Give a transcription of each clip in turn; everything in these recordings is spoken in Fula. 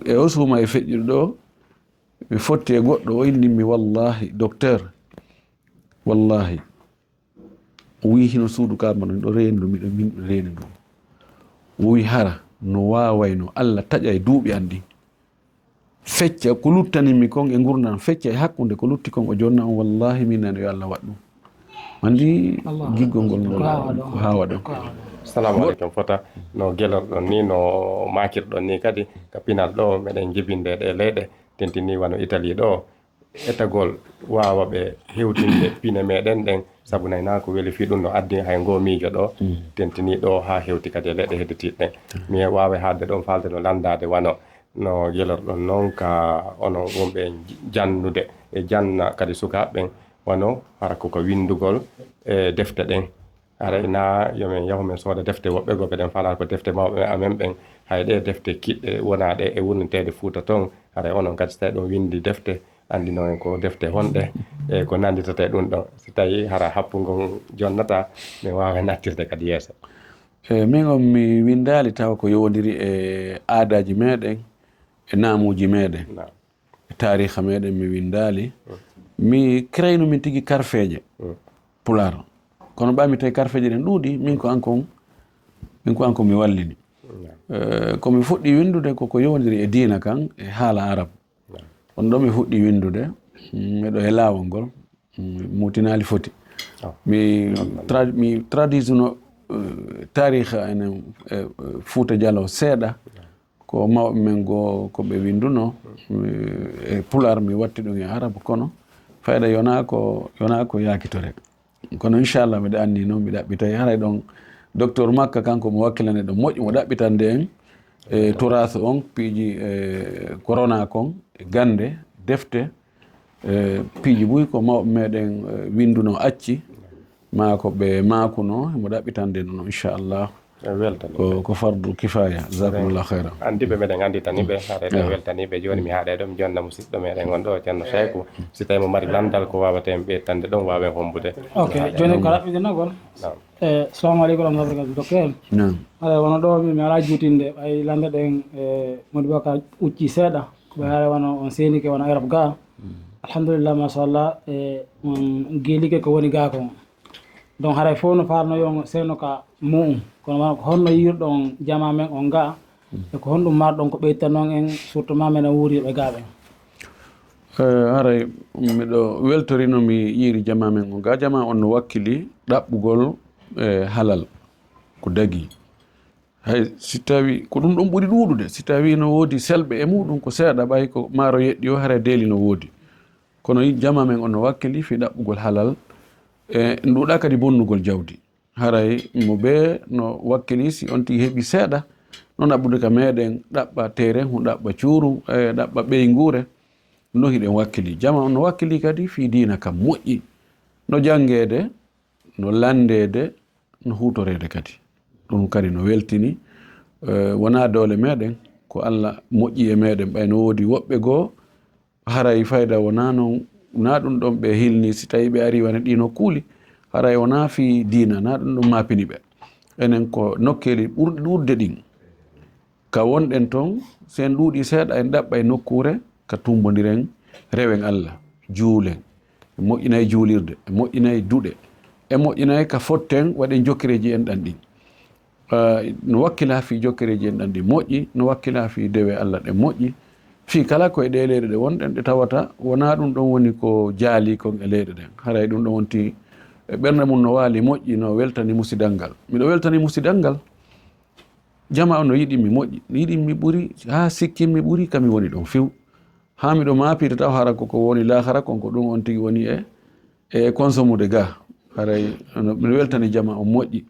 e o suuma e feƴƴude ɗo mi fotti e goɗɗo o innimi wallahi docteur wallahi o wi hino suudu kama no ɗo reeni ɗum miɗo min ɗo reeni ɗum o wi hara no wawayno Allah taƴa e duuɓi an ɗi fecca ko luttanimi kon e gurdam fecca e hakkude ko lutti kon o jonna on wallahi min nani yo Allah waɗ ɗum andi giggol ngol ngol ko hawa ɗon. Assalamu alaikum fota no gelorɗon ni no makirɗon ni kadi ka pinal ɗo meɗen jibinde ɗe leyɗe tentini wano Italie ɗo etagol wawa ɓe hewtinde pine meɗen ɗen saabu nayna ko weeli fi ɗum no addi hay go miijo ɗo tentini ɗo ha hewti kadi e leyɗe hedditiɗɗen mi wawa hadde ɗon falde no landade wano no gelorɗon noon ka ono wonɓe jannude e janna kadi sukaɓeɓen wano hara koko windugol e defte ɗen haray na yomin yahumen sooda defte woɓɓe go ɓeɗen falata ko defte mawɓe amen ɓen hay ɗe defte kiɗɗe wonaɗe e wurnitede Fuuta toon haray onon kadi so tawi ɗon windi defte andino en ko defte honɗe e ko nanditate ɗum ɗon so tawi hara happugol jonnata min wawa nattirde kadi yeeso. Min on mi windali taw ko yowdiri e aadaji meɗen e naamuji meɗen e tariha meɗen mi windali mi créyno min tigui karfeje pular kono ɓami tawi karfeje ɗen ɗuuɗi min ko ankon mi wallini komi fuɗɗi windude koko yowdiri e diina kan e haala arab on ɗo mi fuɗɗi windude miɗo e laawol ngol mutinali foti mi traduisino tariha enen Fuuta Jallow seeɗa ko mawɓe men goo ko ɓe winduno e pular mi watti ɗum e arab kono fayda yona ko yakitore kono inchallah miɗa anni noon mi ɗaɓɓitay haray ɗon docteur Makka kanko mo wakkilane ɗo moƴƴi mo ɗaɓɓitande en e turasu on piiji corona kon e gande defte piiji ɓuy ko mawɓe meɗen winduno acci ma ko ɓe makuno mo ɗaɓɓitande noon inchallah ko fardu kifaya jazakumullah khairan andiɓe meɗen anditaniɓe haɗeɗe weltaniɓe joni mi haaɗe ɗum jonna musidɗo meɗen on ɗo ceerno Cheikhou si tawi mo mari landal ko wawate en ɓettande ɗon wawen hombude. Ok joni ko raɓɓiɗinagol assalamu aleykum warahmatullahi wabarakatuh docteur haɗa wono ɗo mi ala juutinde ɓay lande ɗen Modou Bakar ucci seeɗa ɓe haɗa wono on senike wono Europe ga alhamdulillah machallah on guilike ko woni ga ko donc haray fof no farno yo seno ka mum kono ko honno yirɗon jama men on ga e ko honɗum marɗon ko ɓeytanon en surtout ma men wuuriɓe gaɓen. Haray miɗo weltorino mi yiiri jama men on ga jama on no wakkili ɗaɓɓugol halal ko dagi hay si tawi ko ɗum ɗon ɓuri ɗuuɗude si tawi no woodi selɓe e muɗum ko seeɗa ɓay ko maaro yeɗɗi o haray deeli no woodi kono jama men on no wakkili fi ɗaɓɓugol halal e nduɗa kadi bonnugol jawdi haray mo ɓe no wakkili si on tigi heeɓi seeɗa no ɗaɓɓude ka meɗen ɗaɓɓa terrain hu ɗaɓɓa cuuru e ɗaɓɓa ɓeygure no hiɗen wakkili jama on no wakkili kadi fi diina kam moƴƴi no janngede no landede no hutorede kadi ɗum kadi no weltini wona dole meɗen ko Allah moƴƴi e meɗen ɓay no woodi woɓɓe goo haray fayda wona noon na ɗum ɗon ɓe hilni si tawi ɓe ari wane ɗino kuuli haray wona fi diina na ɗum ɗon mapini ɓe enen ko nokkeli ɓurɗi ɗurde ɗin ka wonɗen toon sen ɗuuɗi seeɗa en ɗaɓɓa e nokkure ka tumbodiren rewen Allah juulen e moƴƴinayi juulirde e moƴƴinayi duɗe e moƴƴinayi ka fotten waɗen jokkereji en ɗan ɗin no wakkila fi jokkereji en ɗan ɗi moƴƴi no wakkila fi dewe Allah ɗe moƴƴi fi kala koye ɗe leyɗe ɗe wonɗen ɗe tawata wona ɗum ɗon woni ko jaali kon e leyɗe ɗen haray ɗum ɗon wonti ɓernde mum no waali moƴƴi no weltani musidal ngal miɗo weltani musidal ngal jama on no yiɗimi moƴƴi yiɗimi ɓuri ha sikkinmi ɓuri kami woni ɗon few ha miɗo mapide taw hara koko woni lahara konko ɗum on tigi woni e consommude ga haray miɗo weltani jama on moƴƴi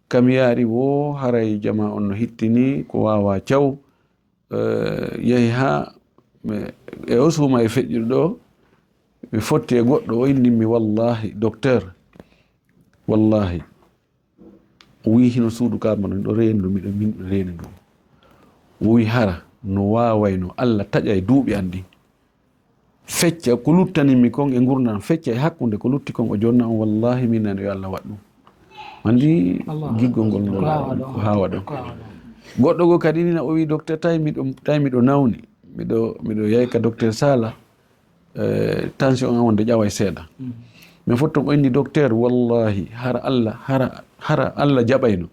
kami yaari wo haray jama on no hittini ko wawa thiaw yehi ha e o suuma e feƴƴude ɗo mi fotti e goɗɗo o innimi wallahi docteur wallahi o wi hino suudu kama no ɗo reeni ɗum miɗo min ɗo reeni ɗum o wi hara no wawayno Allah taƴa e duuɓi an ɗi fecca ko luttanimi kon e gurdam fecca e hakkude ko lutti kon o jonna on wallahi min nani yo Allah waɗ ɗum andi giggol ngol ngol ko hawa ɗon goɗɗo go kadi nina o wi docteur tawi miɗo nawni miɗo yeyka docteur Sala tension an wonde ƴawa e seeɗa min fotton o inni docteur wallahi hara Allah jaɓayno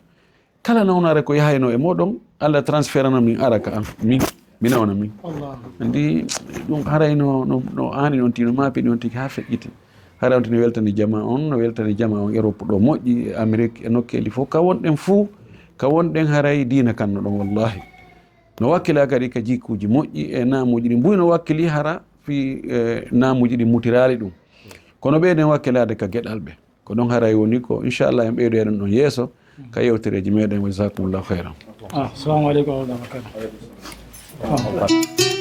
kala nawnare ko yahayno e moɗon Allah transférana min araka an mi nawna min andi ɗum haray no ani noon tino mapiɗi on tigi ha feƴƴiti haray on tino weltani jama on no weltani jama on Europe ɗo moƴƴi Amérique e nokkeli fof ka wonɗen fuu ka wonɗen haray diina kanno ɗon wallahi no wakkila kadi ka jikkuji moƴƴi e namuji ɗi mbuy no wakkili hara fi namuji ɗi mutirali ɗum kono ɓeyden wakkilade ka gueɗal ɓe ko ɗon haray woni ko inchallah en ɓeydoyeɗen ɗon yeeso ka yewtereji meɗen wa jasakumullahu khairan. Assalamu aleykum wa rahmatullahi wa barakatuh.